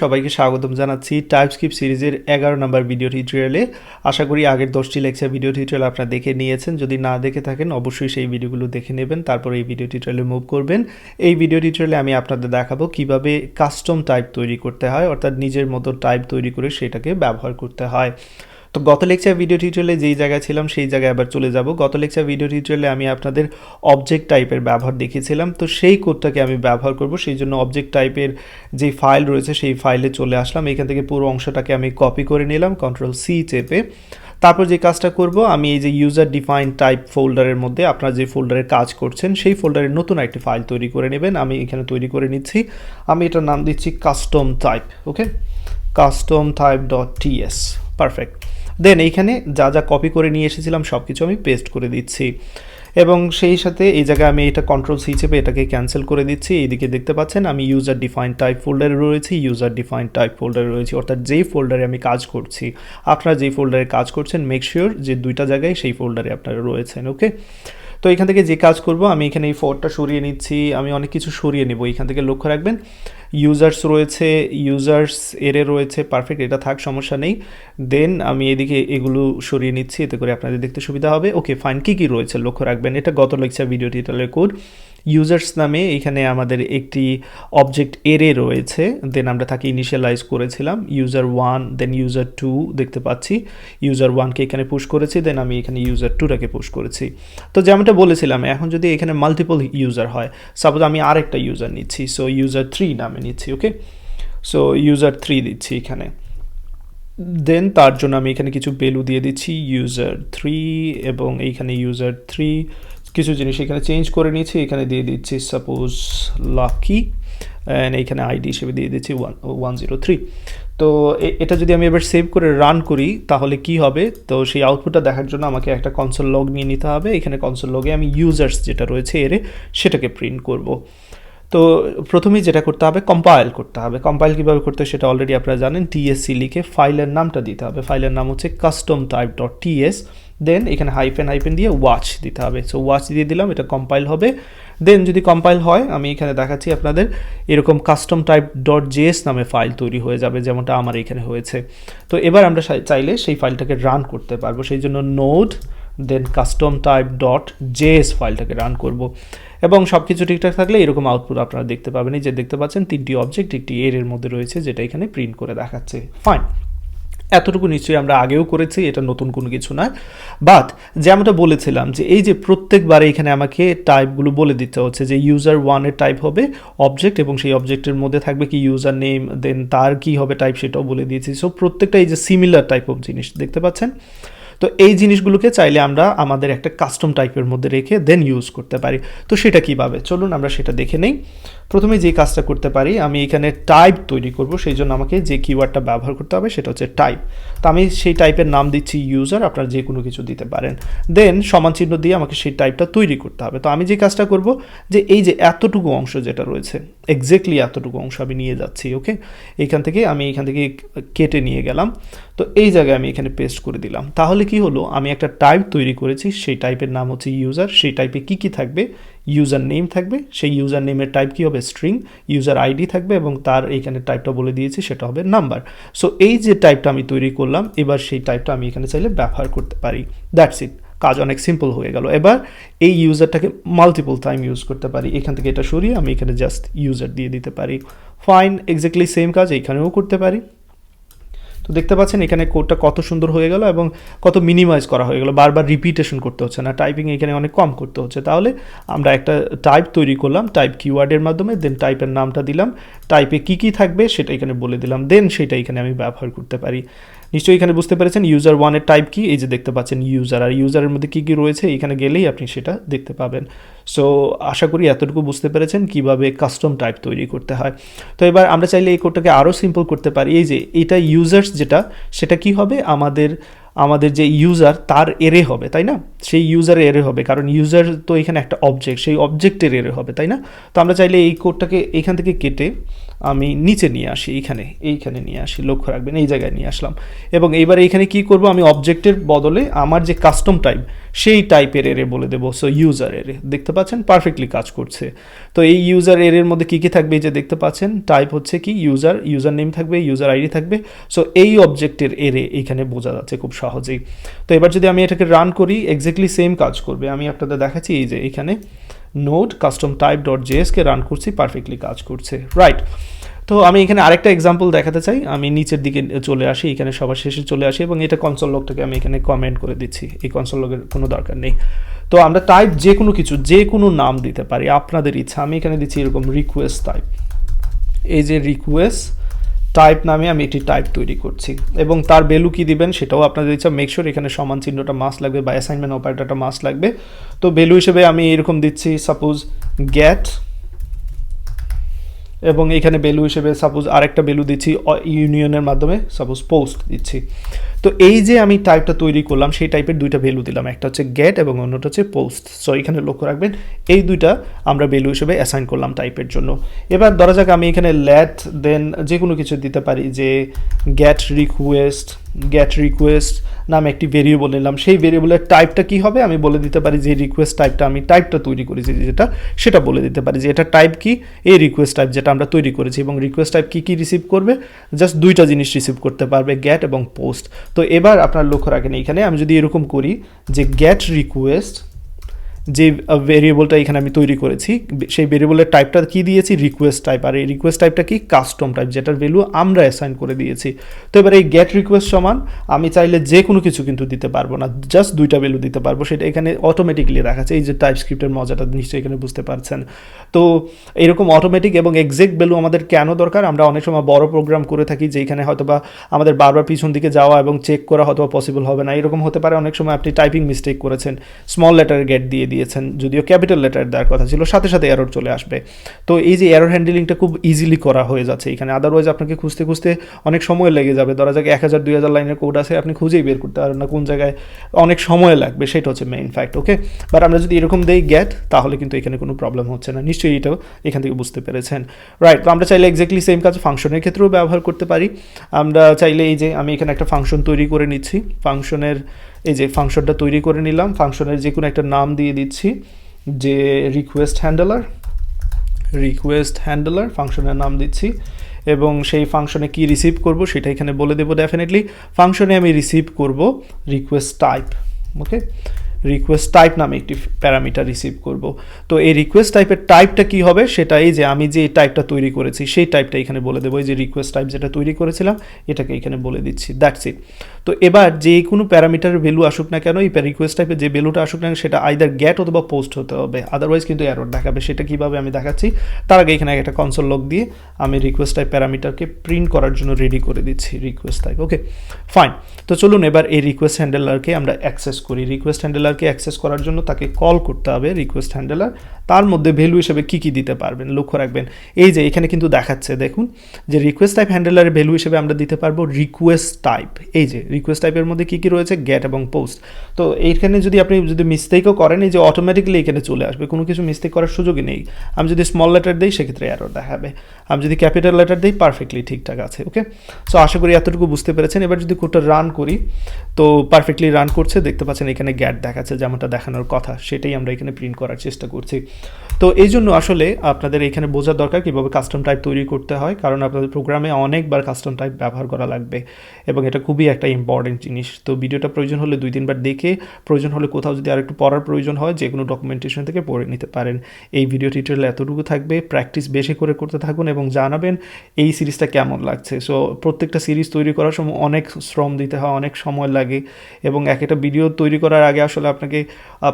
সবাইকে স্বাগতম জানাচ্ছি টাইপস্ক্রিপ্ট সিরিজের 11 নম্বর ভিডিও টিউটোরিয়ালে। আশা করি আগের 10টি লেকচার ভিডিও টিউটোরিয়াল আপনারা দেখে নিয়েছেন। যদি না দেখে থাকেন অবশ্যই সেই ভিডিওগুলো দেখে নেবেন, তারপর এই ভিডিও টিউটোরিয়ালে মুভ করবেন। এই ভিডিও টিউটোরিয়ালে আমি আপনাদের দেখাবো কিভাবে কাস্টম টাইপ তৈরি করতে হয়, অর্থাৎ নিজের মতো টাইপ তৈরি করে সেটাকে ব্যবহার করতে হয়। তো গত লেকচার ভিডিও টিউটোরিয়ালে যেই জায়গায় ছিলাম সেই জায়গায় আবার চলে যাব। গত লেকচার ভিডিও টিউটোরিয়ালে আমি আপনাদের অবজেক্ট টাইপের ব্যবহার দেখিয়েছিলাম, তো সেই কোডটাকে আমি ব্যবহার করব। সেই জন্য অবজেক্ট টাইপের যে ফাইল রয়েছে সেই ফাইলে চলে আসলাম। এখান থেকে পুরো অংশটাকে আমি কপি করে নিলাম Ctrl+C চেপে। তারপর যে কাজটা করব, আমি এই যে ইউজার ডিফাইন টাইপ ফোল্ডারের মধ্যে আপনারা যে ফোল্ডারে কাজ করছেন সেই ফোল্ডারে নতুন একটি ফাইল তৈরি করে নেবেন। আমি এখানে তৈরি করে নিচ্ছি। আমি এটার নাম দিচ্ছি কাস্টম টাইপ। ওকে, কাস্টম type.ts। পারফেক্ট। দেন এইখানে যা যা কপি করে নিয়ে এসেছিলাম সব কিছু আমি পেস্ট করে দিচ্ছি, এবং সেই সাথে এই জায়গায় আমি এটা Ctrl+C চেপে এটাকে ক্যান্সেল করে দিচ্ছি। এইদিকে দেখতে পাচ্ছেন আমি ইউজার ডিফাইন টাইপ ফোল্ডারে রয়েছি, ইউজার ডিফাইন টাইপ ফোল্ডারে রয়েছি, অর্থাৎ যেই ফোল্ডারে আমি কাজ করছি। আপনারা যেই ফোল্ডারে কাজ করছেন মেক শিওর যে দুইটা জায়গায় সেই ফোল্ডারে আপনারা রয়েছেন। ওকে, তো এখান থেকে যে কাজ করব, আমি এখানে এই ফোল্ডারটা সরিয়ে নিচ্ছি। আমি অনেক কিছু সরিয়ে নেব, এখান থেকে লক্ষ্য রাখবেন ইউজার্স রয়েছে, ইউজার্স এরে রয়েছে। পারফেক্ট, এটা থাক, সমস্যা নেই। দেন আমি এদিকে এগুলো সরিয়ে নিচ্ছি, এতে করে আপনাদের দেখতে সুবিধা হবে। ওকে ফাইন, কী রয়েছে লক্ষ্য রাখবেন। এটা গত লেকচার ভিডিও টিউটোরিয়ালের কোড। ইউজার্স নামে এখানে আমাদের একটি অবজেক্ট এরে রয়েছে। দেন আমরা তাকে ইনিশিয়ালাইজ করেছিলাম ইউজার 1, দেন ইউজার 2 দেখতে পাচ্ছি। ইউজার 1কে এখানে পুশ করেছি, দেন আমি এখানে ইউজার 2টাকে পুশ করেছি। তো যেমনটা বলেছিলাম, এখন যদি এখানে মাল্টিপল ইউজার হয়, সাপোজ আমি আরেকটা ইউজার নিচ্ছি, সো ইউজার 3 নামে নিচ্ছি। ওকে, সো ইউজার 3 দিচ্ছি এখানে। দেন তার জন্য আমি এখানে কিছু ভ্যালু দিয়ে দিচ্ছি ইউজার 3, এবং এইখানে ইউজার 3 কিছু জিনিস এখানে চেঞ্জ করে নিয়েছি। এখানে দিয়ে দিচ্ছি সাপোজ লাকি, অ্যান্ড এইখানে আইডি হিসেবে দিয়ে দিচ্ছি 103। তো এটা যদি আমি এবার সেভ করে রান করি তাহলে কি হবে, তো সেই আউটপুটটা দেখার জন্য আমাকে একটা কনসোল লগ নিয়ে নিতে হবে। এখানে কনসোল লগে আমি ইউজার্স যেটা রয়েছে এরে সেটাকে প্রিন্ট করব। তো প্রথমেই যেটা করতে হবে, কম্পাইল করতে হবে। কম্পাইল কীভাবে করতে হয় সেটা অলরেডি আপনারা জানেন। টিএসসি লিখে ফাইলের নামটা দিতে হবে। ফাইলের নাম হচ্ছে কাস্টম type.ts। দেন এখানে হাইফেন দিয়ে ওয়াচ দিতে হবে। সো ওয়াচ দিয়ে দিলাম, এটা কম্পাইল হবে। দেন যদি কম্পাইল হয়, আমি এখানে দেখাচ্ছি আপনাদের, এরকম কাস্টম type.js নামে ফাইল তৈরি হয়ে যাবে, যেমনটা আমার এখানে হয়েছে। তো এবার আমরা চাইলে সেই ফাইলটাকে রান করতে পারবো। সেই জন্য নোড দেন কাস্টম type.js ফাইলটাকে রান করব, এবং সব কিছু ঠিকঠাক থাকলে এরকম আউটপুট আপনারা দেখতে পাবেন। এই যে দেখতে পাচ্ছেন 3টি অবজেক্ট একটি এর মধ্যে রয়েছে, যেটা এখানে প্রিন্ট করে দেখাচ্ছে। ফাইন, এতটুকু নিশ্চয়ই আমরা আগেও করেছি, এটা নতুন কোনো কিছু নয়। বাট যেমনটা বলেছিলাম যে এই যে প্রত্যেকবারে এখানে আমাকে টাইপগুলো বলে দিতে হচ্ছে যে ইউজার 1-এর টাইপ হবে অবজেক্ট, এবং সেই অবজেক্টের মধ্যে থাকবে কি ইউজার নেম, দেন তার কি হবে টাইপ সেটাও বলে দিয়েছি। সো প্রত্যেকটা এই যে সিমিলার টাইপ অফ জিনিস দেখতে পাচ্ছেন। তো এই জিনিসগুলোকে চাইলে আমরা আমাদের একটা কাস্টম টাইপের মধ্যে রেখে দেন ইউজ করতে পারি। তো সেটা কিভাবে, চলুন আমরা সেটা দেখে নেই। প্রথমে যে কাজটা করতে পারি, আমি এখানে টাইপ তৈরি করব। সেই জন্য আমাকে যে কিওয়ার্ডটা ব্যবহার করতে হবে সেটা হচ্ছে টাইপ। তো আমি সেই টাইপের নাম দিচ্ছি ইউজার, আপনারা যে কোনো কিছু দিতে পারেন। দেন সমান চিহ্ন দিয়ে আমাকে সেই টাইপটা তৈরি করতে হবে। তো আমি যে কাজটা করব, যে এই যে এতটুকু অংশ যেটা রয়েছে, এক্স্যাক্টলি এতটুকু অংশ আমি নিয়ে যাচ্ছি। ওকে, এখান থেকে কেটে নিয়ে গেলাম। তো এই জায়গায় আমি এখানে পেস্ট করে দিলাম। তাহলে কি হলো, আমি একটা টাইপ তৈরি করেছি, সেই টাইপের নাম হচ্ছে ইউজার। সেই টাইপে কি থাকবে, ইউজার নেম থাকবে, সেই ইউজার নেমের টাইপ কি হবে স্ট্রিং, ইউজার আইডি থাকবে, এবং তার এইখানে টাইপটা বলে দিয়েছি সেটা হবে নাম্বার। সো এই যে টাইপটা আমি তৈরি করলাম, এবার সেই টাইপটা আমি এখানে চাইলে ব্যবহার করতে পারি। দ্যাটস ইট, কাজ অনেক সিম্পল হয়ে গেল। এবার এই ইউজারটাকে মাল্টিপল টাইম ইউজ করতে পারি। এখান থেকে এটা সরিয়ে আমি এখানে জাস্ট ইউজার দিয়ে দিতে পারি। ফাইন, এক্স্যাক্টলি সেম কাজ এইখানেও করতে পারি। তো দেখতে পাচ্ছেন এখানে কোডটা কত সুন্দর হয়ে গেল এবং কত মিনিমাইজ করা হয়ে গেল, বারবার রিপিটেশন করতে হচ্ছে না, টাইপিং এখানে অনেক কম করতে হচ্ছে। তাহলে আমরা একটা টাইপ তৈরি করলাম টাইপ কিওয়ার্ডের মাধ্যমে, দেন টাইপের নামটা দিলাম, টাইপে কি থাকবে সেটা এখানে বলে দিলাম, দেন সেটা এখানে আমি ব্যবহার করতে পারি। নিশ্চয়ই এখানে বুঝতে পেরেছেন ইউজার 1-এর টাইপ কি, এই যে দেখতে পাচ্ছেন ইউজার, আর ইউজারের মধ্যে কী রয়েছে এখানে গেলেই আপনি সেটা দেখতে পাবেন। সো আশা করি এতটুকু বুঝতে পেরেছেন কিভাবে কাস্টম টাইপ তৈরি করতে হয়। তো এবার আমরা চাইলে এই কোডটাকে আরও সিম্পল করতে পারি। এই যে এটা ইউজার্স যেটা, সেটা কি হবে, আমাদের যে ইউজার তার এরে হবে, তাই না? সেই ইউজারের এরে হবে, কারণ ইউজার তো এখানে একটা অবজেক্ট, সেই অবজেক্টের এরে হবে, তাই না? তো আমরা চাইলে এই কোডটাকে এখান থেকে কেটে আমি নিচে নিয়ে আসি, এইখানে নিয়ে আসি, লক্ষ্য রাখবেন এই জায়গায় নিয়ে আসলাম। এবং এইবার এইখানে কি করব, আমি অবজেক্টের বদলে আমার যে কাস্টম টাইপ সেই টাইপের এরে বলে দেবো। সো ইউজার এরে দেখতে পাচ্ছেন পারফেক্টলি কাজ করছে। তো এই ইউজার এরের মধ্যে কী কী থাকবে, এই যে দেখতে পাচ্ছেন টাইপ হচ্ছে কি ইউজার নেম থাকবে, ইউজার আইডি থাকবে। সো এই অবজেক্টের এরে এখানে বোঝা যাচ্ছে খুব সহজেই। তো এবার যদি আমি এটাকে রান করি এক্স্যাক্টলি সেম কাজ করবে। আমি আপনাদের দেখাচ্ছি এই যে এখানে নোড কাস্টম টাইপ ডট জেএসকে রান করছি, পারফেক্টলি কাজ করছে, রাইট। তো আমি এখানে আরেকটা এক্সাম্পল দেখাতে চাই। আমি নিচের দিকে চলে আসি, এখানে সবার শেষে চলে আসি এবং এটা কনসোল লগটাকে আমি এখানে কমেন্ট করে দিচ্ছি, এই কনসোল লগের কোনো দরকার নেই। তো আমরা টাইপ যে কোনো কিছু যে কোনো নাম দিতে পারি আপনাদের ইচ্ছা। আমি এখানে দিচ্ছি এরকম রিকোয়েস্ট টাইপ, এই যে রিকোয়েস্ট টাইপ নামে আমি একটি টাইপ তৈরি করছি এবং তার ভ্যালু কী দিবেন সেটাও আপনাদের ইচ্ছা। মেক শিওর এখানে সমান চিহ্নটা মাস্ট লাগবে বা অ্যাসাইনমেন্ট অপারেটরটা মাস্ট লাগবে। তো ভ্যালু হিসেবে আমি এরকম দিচ্ছি সাপোজ গেট, এবং এখানে ভ্যালু হিসেবে সাপোজ আরেকটা ভ্যালু দিচ্ছি ইউনিয়নের মাধ্যমে সাপোজ পোস্ট দিচ্ছি। তো এই যে আমি টাইপটা তৈরি করলাম সেই টাইপের দুইটা ভ্যালু দিলাম, একটা হচ্ছে গেট এবং অন্যটা হচ্ছে পোস্ট। সো এখানে লক্ষ্য রাখবেন এই দুইটা আমরা ভ্যালু হিসেবে অ্যাসাইন করলাম টাইপের জন্য। এবার ধরা যাক আমি এখানে লেট দেন যে কোনো কিছু দিতে পারি, যে গেট রিকোয়েস্ট নামে একটি ভেরিয়েবল নিলাম, সেই ভেরিয়েবলের টাইপটা কী হবে আমি বলে দিতে পারি, যে রিকোয়েস্ট টাইপটা আমি টাইপটা তৈরি করেছি যেটা সেটা বলে দিতে পারি যে এটা টাইপ কি, এই রিকোয়েস্ট টাইপ যেটা আমরা তৈরি করেছি, এবং রিকোয়েস্ট টাইপ কী কী রিসিভ করবে, জাস্ট দুইটা জিনিস রিসিভ করতে পারবে, গেট এবং পোস্ট। তো এবার আপনার লক্ষ্য রাখেন এখানে আমি যদি এরকম করি যে গেট রিকোয়েস্ট, যে ভেরিয়েবলটা এখানে আমি তৈরি করেছি সেই ভেরিয়েবলের টাইপটা কি দিয়েছি, রিকোয়েস্ট টাইপ, আর এই রিকোয়েস্ট টাইপটা কি, কাস্টম টাইপ, যেটার ভ্যালু আমরা অ্যাসাইন করে দিয়েছি। তো এবার এই গেট রিকোয়েস্ট সমান আমি চাইলে যে কোনো কিছু কিন্তু দিতে পারবো না, জাস্ট দুইটা ভ্যালু দিতে পারবো, সেটা এখানে অটোমেটিকলি দেখাচ্ছে। এই যে টাইপস্ক্রিপ্টের মজাটা নিশ্চয়ই এখানে বুঝতে পারছেন। তো এরকম অটোমেটিক এবং এক্সাক্ট ভ্যালু আমাদের কেন দরকার, আমরা অনেক সময় বড় প্রোগ্রাম করে থাকি যেখানে হয়তো বা আমাদের বারবার পিছন দিকে যাওয়া এবং চেক করা হয়তো পসিবল হবে না। এরকম হতে পারে অনেক সময় আপনি টাইপিং মিস্টেক করেছেন, স্মল লেটার গেট দিয়ে দিয়েছেন, যদিও ক্যাপিটাল লেটার দেওয়ার কথা ছিল, সাথে সাথে এরর চলে আসবে। তো এই যে এরর হ্যান্ডেলিংটা খুব ইজিলি করা হয়ে যাচ্ছে এখানে, আদারওয়াইজ আপনাকে খুঁজতে খুঁজতে অনেক সময় লেগে যাবে। ধরা যাক 1000-2000 লাইনের কোড আছে, আপনি খুঁজেই বের করতে পারবেন না কোন জায়গায় অনেক সময় লাগবে, সেটা হচ্ছে মেইন ফ্যাক্ট। ওকে, বাট আমরা যদি এরকম দেই গেট, তাহলে কিন্তু এখানে কোনো প্রবলেম হচ্ছে না। নিশ্চয়ই এটাও এখান থেকে বুঝতে পেরেছেন, রাইট। তো আমরা চাইলে এক্স্যাক্টলি সেম কাজ ফাংশনের ক্ষেত্রেও ব্যবহার করতে পারি। আমরা চাইলে এই যে আমি এখানে একটা ফাংশন তৈরি করে নিচ্ছি, ফাংশনের এই যে ফাংশনটা তৈরি করে নিলাম, ফাংশনের যে কোনো একটা নাম দিয়ে দিচ্ছি, যে রিকোয়েস্ট হ্যান্ডলার ফাংশনের নাম দিচ্ছি, এবং সেই ফাংশনে কি রিসিভ করব সেটা এখানে বলে দেবো। ডেফিনেটলি ফাংশনে আমি রিসিভ করব রিকোয়েস্ট টাইপ। ওকে, রিকোয়েস্ট টাইপ নামে একটি প্যারামিটার রিসিভ করব। তো এই রিকোয়েস্ট টাইপের টাইপটা কি হবে সেটা এই যে আমি যে টাইপটা তৈরি করেছি সেই টাইপটা এখানে বলে দেবো। এই যে রিকোয়েস্ট টাইপ যেটা তৈরি করেছিলাম এটাকে এখানে বলে দিচ্ছি, দ্যাটস ইট। তো এবার যে কোনো প্যারামিটারের ভ্যালু আসুক না কেন, এই রিকোয়েস্ট টাইপের যে ভ্যালুটা আসুক না কেন সেটা আইদার গেট অথবা পোস্ট হতে হবে, আদারওয়াইজ কিন্তু এরর দেখাবে। সেটা কীভাবে আমি দেখাচ্ছি, তার আগে এখানে একটা কনসোল লগ দিয়ে আমি রিকোয়েস্ট টাইপ প্যারামিটারকে প্রিন্ট করার জন্য রেডি করে দিচ্ছি রিকোয়েস্ট টাইপ। Okay fine. তো চলুন এবার এই রিকোয়েস্ট হ্যান্ডেলারকে আমরা অ্যাক্সেস করি। রিকোয়েস্ট হ্যান্ডেলারকে অ্যাক্সেস করার জন্য তাকে কল করতে হবে রিকোয়েস্ট হ্যান্ডেলার, তার মধ্যে ভ্যালু হিসেবে কী কী দিতে পারবেন লক্ষ্য রাখবেন। এই যে এখানে কিন্তু দেখাচ্ছে দেখুন যে রিকোয়েস্ট টাইপ হ্যান্ডেলারের ভ্যালু হিসেবে আমরা দিতে পারবো রিকোয়েস্ট টাইপ। এই যে রিকোয়েস্ট টাইপের মধ্যে কী কী রয়েছে, গেট এবং পোস্ট। তো এইখানে যদি আপনি যদি মিস্টেকও করেন এই যে অটোমেটিক্যালি এখানে চলে আসবে, কোনো কিছু মিস্টেক করার সুযোগই নেই। আমি যদি স্মল লেটার দিই সেক্ষেত্রে এরর দেখাবে, আমি যদি ক্যাপিটাল লেটার দিই পারফেক্টলি ঠিকঠাক আছে। ওকে, সো আশা করি এতটুকু বুঝতে পেরেছেন। এবার যদি কোডটা রান করি তো পারফেক্টলি রান করছে, দেখতে পাচ্ছেন এখানে গ্যাট দেখাচ্ছে যেমনটা দেখানোর কথা, সেটাই আমরা এখানে প্রিন্ট করার চেষ্টা করছি। তো এই জন্য আসলে আপনাদের এখানে বোঝার দরকার কীভাবে কাস্টম টাইপ তৈরি করতে হয়, কারণ আপনাদের প্রোগ্রামে অনেকবার কাস্টম টাইপ ব্যবহার করা লাগবে এবং এটা খুবই একটা ইম্পর্টেন্ট জিনিস। তো ভিডিওটা প্রয়োজন হলে 2-3 বার দেখে, প্রয়োজন হলে কোথাও যদি আরেকটু পড়ার প্রয়োজন হয় যে কোনো ডকুমেন্টেশন থেকে পড়ে নিতে পারেন। এই ভিডিও টিউটোরিয়াল এতটুকু থাকবে, প্র্যাকটিস বেশি করে করতে থাকুন এবং জানাবেন এই সিরিজটা কেমন লাগছে। সো প্রত্যেকটা সিরিজ তৈরি করার সময় অনেক শ্রম দিতে হয়, অনেক সময় লাগে এবং একটা ভিডিও তৈরি করার আগে আসলে আপনাকে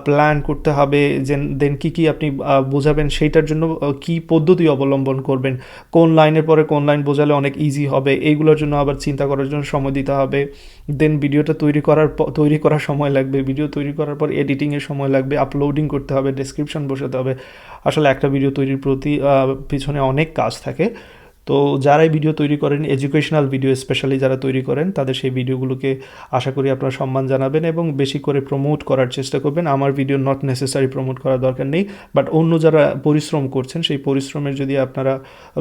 প্ল্যান করতে হবে যে দেন কী আপনি বোঝাবেন, সেইটার জন্য কি পদ্ধতি অবলম্বন করবেন, কোন লাইনের পরে কোন লাইন বোঝালে অনেক ইজি হবে, এইগুলোর জন্য আবার চিন্তা করার জন্য সময় দিতে হবে। দেন ভিডিওটা তৈরি করার সময় লাগবে, ভিডিও তৈরি করার পর এডিটিংয়ের সময় লাগবে, আপলোডিং করতে হবে, ডেসক্রিপশন বসাতে হবে। আসলে একটা ভিডিও তৈরির পিছনে অনেক কাজ থাকে। তো যারাই ভিডিও তৈরি করেন, এডুকেশনাল ভিডিও স্পেশালি যারা তৈরি করেন, তাদের সেই ভিডিওগুলোকে আশা করি আপনারা সম্মান জানাবেন এবং বেশি করে প্রমোট করার চেষ্টা করবেন। আমার ভিডিও নট নেসেসারি প্রমোট করার দরকার নেই, বাট অন্য যারা পরিশ্রম করছেন সেই পরিশ্রমের যদি আপনারা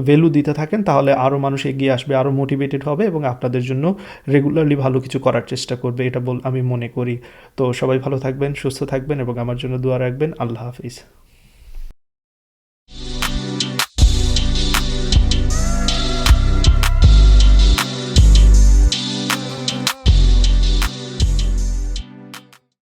ভ্যালু দিতে থাকেন তাহলে আরও মানুষ এগিয়ে আসবে, আরও মোটিভেটেড হবে এবং আপনাদের জন্য রেগুলারলি ভালো কিছু করার চেষ্টা করবে, এটা আমি মনে করি। তো সবাই ভালো থাকবেন, সুস্থ থাকবেন এবং আমার জন্য দোয়া রাখবেন। আল্লাহ হাফিজ।